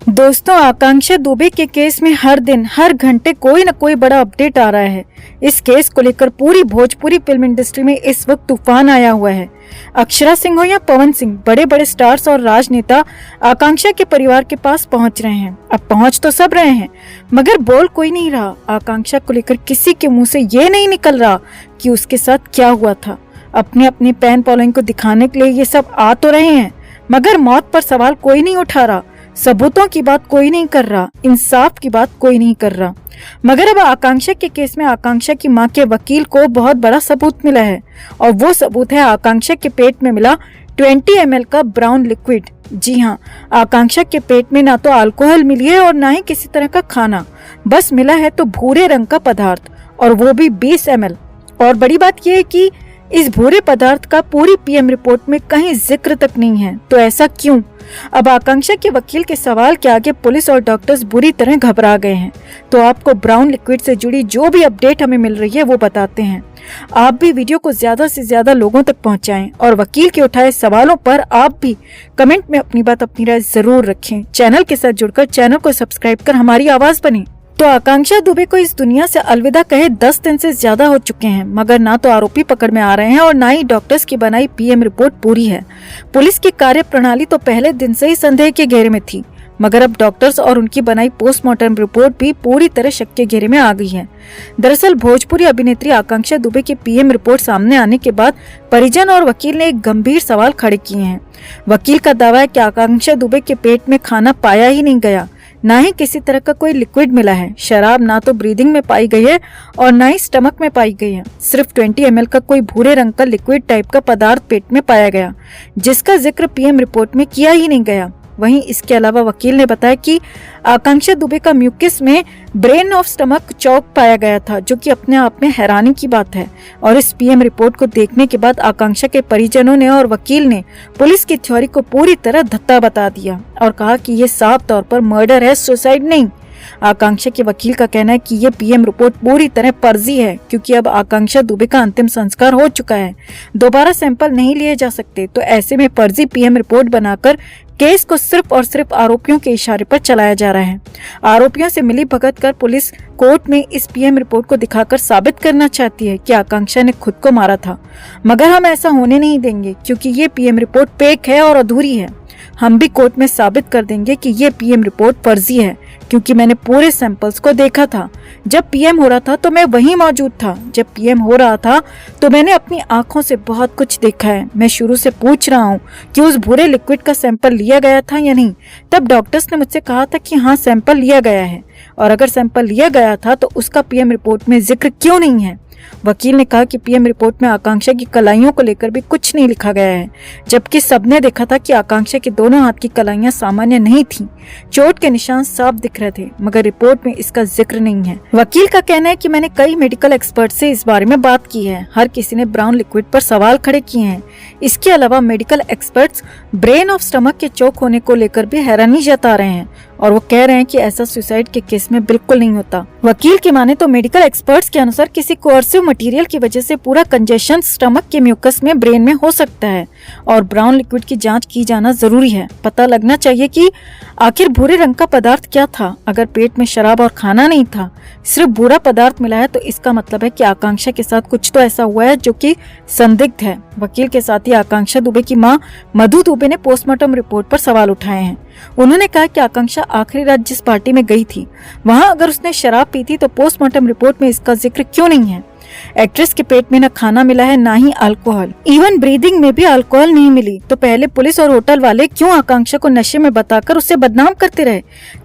दोस्तों, आकांक्षा दुबे के केस में हर दिन हर घंटे कोई न कोई बड़ा अपडेट आ रहा है। इस केस को लेकर पूरी भोजपुरी फिल्म इंडस्ट्री में इस वक्त तूफान आया हुआ है। अक्षरा सिंह हो या पवन सिंह, बड़े बड़े स्टार्स और राजनेता आकांक्षा के परिवार के पास पहुंच रहे हैं। अब पहुंच तो सब रहे हैं, मगर बोल कोई नहीं रहा। आकांक्षा को लेकर किसी के मुंह से ये नहीं निकल रहा कि उसके साथ क्या हुआ था। अपने अपने फैन फॉलोइंग को दिखाने के लिए ये सब आ तो रहे हैं, मगर मौत पर सवाल कोई नहीं उठा रहा। सबूतों की बात कोई नहीं कर रहा, इंसाफ की बात कोई नहीं कर रहा। मगर अब आकांक्षा के केस में आकांक्षा की मां के वकील को बहुत बड़ा सबूत मिला है, और वो सबूत है आकांक्षा के पेट में मिला 20 ml का ब्राउन लिक्विड। जी हाँ, आकांक्षा के पेट में ना तो अल्कोहल मिली है और ना ही किसी तरह का खाना, बस मिला है तो भूरे रंग का पदार्थ, और वो भी 20 ml। और बड़ी बात यह है कि इस भूरे पदार्थ का पूरी पीएम रिपोर्ट में कहीं जिक्र तक नहीं है। तो ऐसा क्यों? अब आकांक्षा के वकील के सवाल के आगे पुलिस और डॉक्टर्स बुरी तरह घबरा गए हैं। तो आपको ब्राउन लिक्विड से जुड़ी जो भी अपडेट हमें मिल रही है वो बताते हैं। आप भी वीडियो को ज्यादा से ज्यादा लोगों तक पहुंचाएं, और वकील के उठाए सवालों पर आप भी कमेंट में अपनी बात, अपनी राय जरूर रखें। चैनल के साथ जुड़कर चैनल को सब्सक्राइब कर हमारी आवाज बने। तो आकांक्षा दुबे को इस दुनिया से अलविदा कहे 10 दिन से ज्यादा हो चुके हैं, मगर ना तो आरोपी पकड़ में आ रहे हैं और ना ही डॉक्टर्स की बनाई पीएम रिपोर्ट पूरी है। पुलिस की कार्यप्रणाली तो पहले दिन से ही संदेह के घेरे में थी, मगर अब डॉक्टर्स और उनकी बनाई पोस्टमार्टम रिपोर्ट भी पूरी तरह शक के घेरे में आ गई है। दरअसल भोजपुरी अभिनेत्री आकांक्षा दुबे की पीएम रिपोर्ट सामने आने के बाद परिजन और वकील ने एक गंभीर सवाल खड़े किए हैं। वकील का दावा है कि आकांक्षा दुबे के पेट में खाना पाया ही नहीं गया, ना ही किसी तरह का कोई लिक्विड मिला है। शराब ना तो ब्रीदिंग में पाई गई है और ना ही स्टमक में पाई गई है। सिर्फ 20 ml का कोई भूरे रंग का लिक्विड टाइप का पदार्थ पेट में पाया गया, जिसका जिक्र पीएम रिपोर्ट में किया ही नहीं गया। वहीं इसके अलावा वकील ने बताया कि आकांक्षा दुबे का म्यूकस में ब्रेन ऑफ स्टमक चौक पाया गया था, जो कि अपने आप में हैरानी की बात है। और इस पीएम रिपोर्ट को देखने के बाद आकांक्षा के परिजनों ने और वकील ने पुलिस की थ्योरी को पूरी तरह धत्ता बता दिया और कहा कि ये साफ तौर पर मर्डर है, सुसाइड नहीं। आकांक्षा के वकील का कहना है कि ये पीएम रिपोर्ट पूरी तरह फर्जी है, क्योंकि अब आकांक्षा दुबे का अंतिम संस्कार हो चुका है, दोबारा सैंपल नहीं लिए जा सकते। तो ऐसे में फर्जी पीएम रिपोर्ट बनाकर केस को सिर्फ और सिर्फ आरोपियों के इशारे पर चलाया जा रहा है। आरोपियों से मिली भगत कर पुलिस कोर्ट में इस पीएम रिपोर्ट को दिखाकर साबित करना चाहती है कि आकांक्षा ने खुद को मारा था, मगर हम ऐसा होने नहीं देंगे, क्योंकि ये पीएम रिपोर्ट फेक है और अधूरी है। हम भी कोर्ट में साबित कर देंगे कि ये पीएम रिपोर्ट फर्जी है, क्योंकि मैंने पूरे सैंपल्स को देखा था। जब पीएम हो रहा था तो मैं वहीं मौजूद था। जब पीएम हो रहा था तो मैंने अपनी आंखों से बहुत कुछ देखा है। मैं शुरू से पूछ रहा हूँ कि उस भूरे लिक्विड का सैंपल लिया गया था या नहीं। तब डॉक्टर्स ने मुझसे कहा था कि हाँ, सैंपल लिया गया है, और अगर सैंपल लिया गया था तो उसका पीएम रिपोर्ट में जिक्र क्यों नहीं है। वकील ने कहा कि पीएम रिपोर्ट में आकांक्षा की कलाइयों को लेकर भी कुछ नहीं लिखा गया है, जबकि सबने देखा था कि आकांक्षा के दोनों हाथ की कलाइयां सामान्य नहीं थीं। चोट के निशान साफ दिख रहे थे, मगर रिपोर्ट में इसका जिक्र नहीं है। वकील का कहना है कि मैंने कई मेडिकल एक्सपर्ट से इस बारे में बात की है, हर किसी ने ब्राउन लिक्विड पर सवाल खड़े किए हैं। इसके अलावा medical experts brain of stomach के चौक होने को लेकर भी हैरानी जता रहे हैं, और वो कह रहे हैं कि ऐसा सुसाइड के केस में बिल्कुल नहीं होता। वकील की माने तो मेडिकल एक्सपर्ट्स के अनुसार किसी कोर्सिव मटेरियल की वजह से पूरा कंजेशन स्टमक के म्यूकस में ब्रेन में हो सकता है, और ब्राउन लिक्विड की जांच की जाना जरूरी है। पता लगना चाहिए कि आखिर भूरे रंग का पदार्थ क्या था। अगर पेट में शराब और खाना नहीं था, सिर्फ भूरा पदार्थ मिला है, तो इसका मतलब है कि आकांक्षा के साथ कुछ तो ऐसा हुआ है जो कि संदिग्ध है। वकील के साथ ही आकांक्षा दुबे की मां मधु दुबे ने पोस्टमार्टम रिपोर्ट पर सवाल उठाए हैं। उन्होंने कहा कि आकांक्षा आखिरी रात जिस पार्टी में गई थी, वहां अगर उसने शराब पी थी तो पोस्टमार्टम रिपोर्ट में इसका जिक्र क्यों नहीं है। एक्ट्रेस के पेट में न खाना मिला है, ना ही अल्कोहल, इवन ब्रीदिंग में भी अल्कोहल नहीं मिली। तो पहले पुलिस और होटल वाले क्यों आकांक्षा को नशे में बताकर उसे बदनाम करते रहे?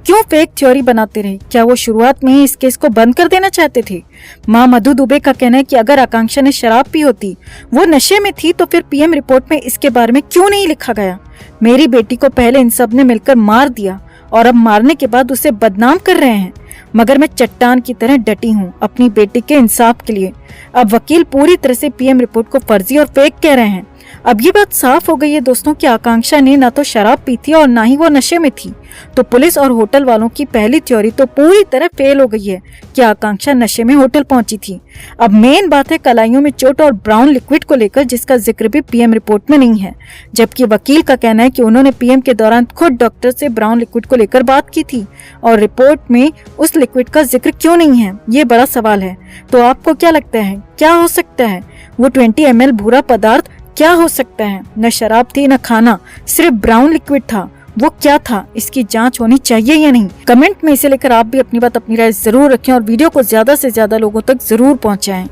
क्यों फेक थ्योरी बनाते रहे? क्या वो शुरुआत में ही इस केस को बंद कर देना चाहते थे? मां मधु दुबे का कहना है कि अगर आकांक्षा ने शराब पी होती, वो नशे में थी, तो फिर पीएम रिपोर्ट में इसके बारे में क्यों नहीं लिखा गया। मेरी बेटी को पहले इन सब ने मिलकर मार दिया, और अब मारने के बाद उसे बदनाम कर रहे हैं, मगर मैं चट्टान की तरह डटी हूँ अपनी बेटी के इंसाफ के लिए। अब वकील पूरी तरह से पीएम रिपोर्ट को फर्जी और फेक कह रहे हैं। अब ये बात साफ हो गई है दोस्तों कि आकांक्षा ने ना तो शराब पी थी और ना ही वो नशे में थी। तो पुलिस और होटल वालों की पहली थ्योरी तो पूरी तरह फेल हो गई है कि आकांक्षा नशे में होटल पहुंची थी। अब मेन बात है कलाइयों में चोट और ब्राउन लिक्विड को लेकर, जिसका जिक्र भी पीएम रिपोर्ट में नहीं है, जबकि वकील का कहना है कि उन्होंने पीएम के दौरान खुद डॉक्टर से ब्राउन लिक्विड को लेकर बात की थी और रिपोर्ट में उस लिक्विड का जिक्र क्यों नहीं है, ये बड़ा सवाल है। तो आपको क्या लगता है, क्या हो सकता है? वो 20 ml भूरा पदार्थ क्या हो सकता है? न शराब थी न खाना, सिर्फ ब्राउन लिक्विड था। वो क्या था? इसकी जांच होनी चाहिए या नहीं? कमेंट में इसे लेकर आप भी अपनी बात, अपनी राय जरूर रखें और वीडियो को ज्यादा से ज्यादा लोगों तक जरूर पहुंचाएं।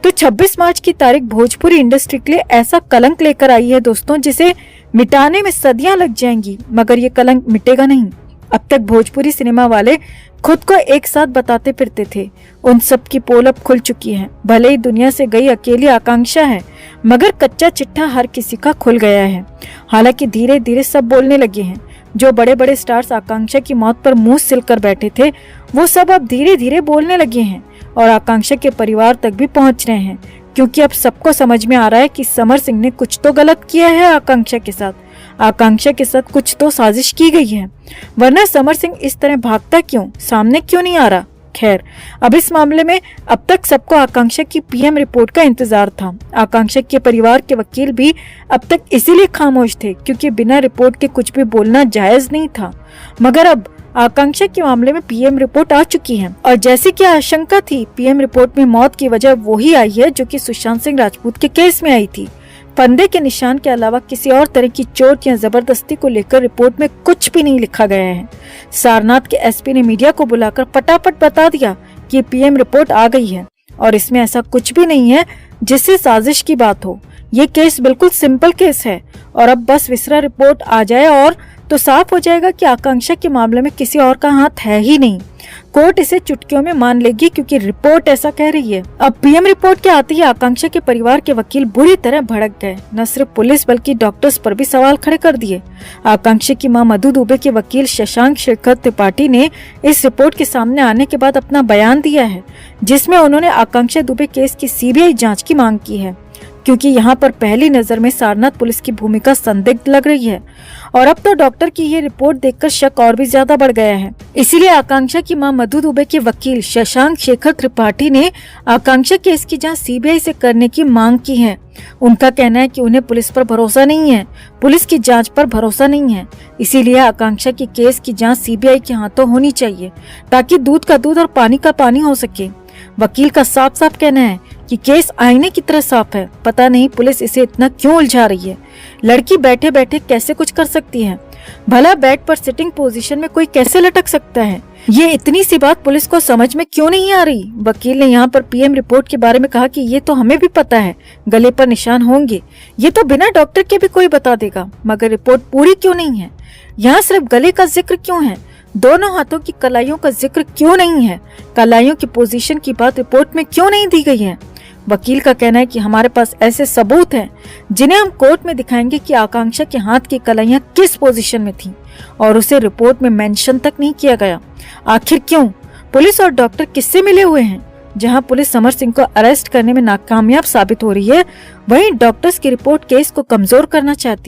तो 26 मार्च की तारीख भोजपुरी इंडस्ट्री के लिए ऐसा कलंक लेकर आई है दोस्तों, जिसे मिटाने में सदियां लग जाएंगी, मगर ये कलंक मिटेगा नहीं। अब तक भोजपुरी सिनेमा वाले खुद को एक साथ बताते फिरते थे, उन सब की पोल अब खुल चुकी है। भले ही दुनिया से गई अकेली आकांक्षा है, मगर कच्चा चिट्ठा हर किसी का खुल गया है। हालांकि धीरे धीरे सब बोलने लगे हैं। जो बड़े बड़े स्टार्स आकांक्षा की मौत पर मुंह सिलकर बैठे थे, वो सब अब धीरे धीरे बोलने लगे हैं और आकांक्षा के परिवार तक भी पहुंच रहे हैं, क्योंकि अब सबको समझ में आ रहा है कि समर सिंह ने कुछ तो गलत किया है। आकांक्षा के साथ कुछ तो साजिश की गई है, वरना समर सिंह इस तरह भागता क्यों, सामने क्यों नहीं आ रहा? खैर, अब इस मामले में अब तक सबको आकांक्षा की पीएम रिपोर्ट का इंतजार था। आकांक्षा के परिवार के वकील भी अब तक इसीलिए खामोश थे क्योंकि बिना रिपोर्ट के कुछ भी बोलना जायज नहीं था। मगर अब आकांक्षा के मामले में पीएम रिपोर्ट आ चुकी है और जैसी कि आशंका थी, पीएम रिपोर्ट में मौत की वजह वही आई है जो कि सुशांत सिंह राजपूत के केस में आई थी। फंदे के निशान के अलावा किसी और तरह की चोट या जबरदस्ती को लेकर रिपोर्ट में कुछ भी नहीं लिखा गया है। सारनाथ के एसपी ने मीडिया को बुलाकर फटाफट बता दिया कि पीएम रिपोर्ट आ गई है और इसमें ऐसा कुछ भी नहीं है जिससे साजिश की बात हो। ये केस बिल्कुल सिंपल केस है और अब बस विसरा रिपोर्ट आ जाए और तो साफ हो जाएगा कि आकांक्षा के मामले में किसी और का हाथ है ही नहीं। कोर्ट इसे चुटकियों में मान लेगी क्योंकि रिपोर्ट ऐसा कह रही है। अब पीएम रिपोर्ट के आते ही आकांक्षा के परिवार के वकील बुरी तरह भड़क गए। न सिर्फ पुलिस बल्कि डॉक्टर्स पर भी सवाल खड़े कर दिए। आकांक्षा की मां मधु दुबे के वकील शशांक शेखर त्रिपाठी ने इस रिपोर्ट के सामने आने के बाद अपना बयान दिया है, जिसमें उन्होंने आकांक्षा दुबे केस की सीबीआई जाँच की मांग की है, क्योंकि यहाँ पर पहली नजर में सारनाथ पुलिस की भूमिका संदिग्ध लग रही है और अब तो डॉक्टर की ये रिपोर्ट देखकर शक और भी ज्यादा बढ़ गया है। इसीलिए आकांक्षा की मां मधु दुबे के वकील शशांक शेखर त्रिपाठी ने आकांक्षा केस की जांच सीबीआई से करने की मांग की है। उनका कहना है कि उन्हें पुलिस पर भरोसा नहीं है, पुलिस की जांच पर भरोसा नहीं है, इसीलिए आकांक्षा की केस की जांच सीबीआई के हाथों होनी चाहिए ताकि दूध का दूध और पानी का पानी हो सके। वकील का साफ साफ कहना है कि केस आईने की तरह साफ है, पता नहीं पुलिस इसे इतना क्यों उलझा रही है। लड़की बैठे बैठे कैसे कुछ कर सकती है? भला बेड पर सिटिंग पोजीशन में कोई कैसे लटक सकता है? ये इतनी सी बात पुलिस को समझ में क्यों नहीं आ रही? वकील ने यहाँ पर पीएम रिपोर्ट के बारे में कहा कि ये तो हमें भी पता है, गले पर निशान होंगे, ये तो बिना डॉक्टर के भी कोई बता देगा, मगर रिपोर्ट पूरी क्यों नहीं है? यहाँ सिर्फ गले का जिक्र क्यों है? दोनों हाथों की कलाइयों का जिक्र क्यों नहीं है? कलाइयों की पोजीशन की बात रिपोर्ट में क्यों नहीं दी गई है? वकील का कहना है कि हमारे पास ऐसे सबूत हैं जिन्हें हम कोर्ट में दिखाएंगे कि आकांक्षा के हाथ की कलाइयां किस पोजीशन में थी और उसे रिपोर्ट में मेंशन तक नहीं किया गया। आखिर क्यों? पुलिस और डॉक्टर किससे मिले हुए हैं? जहां पुलिस समर सिंह को अरेस्ट करने में नाकामयाब साबित हो रही है, वहीं डॉक्टर्स की रिपोर्ट केस को कमजोर करना चाहती है।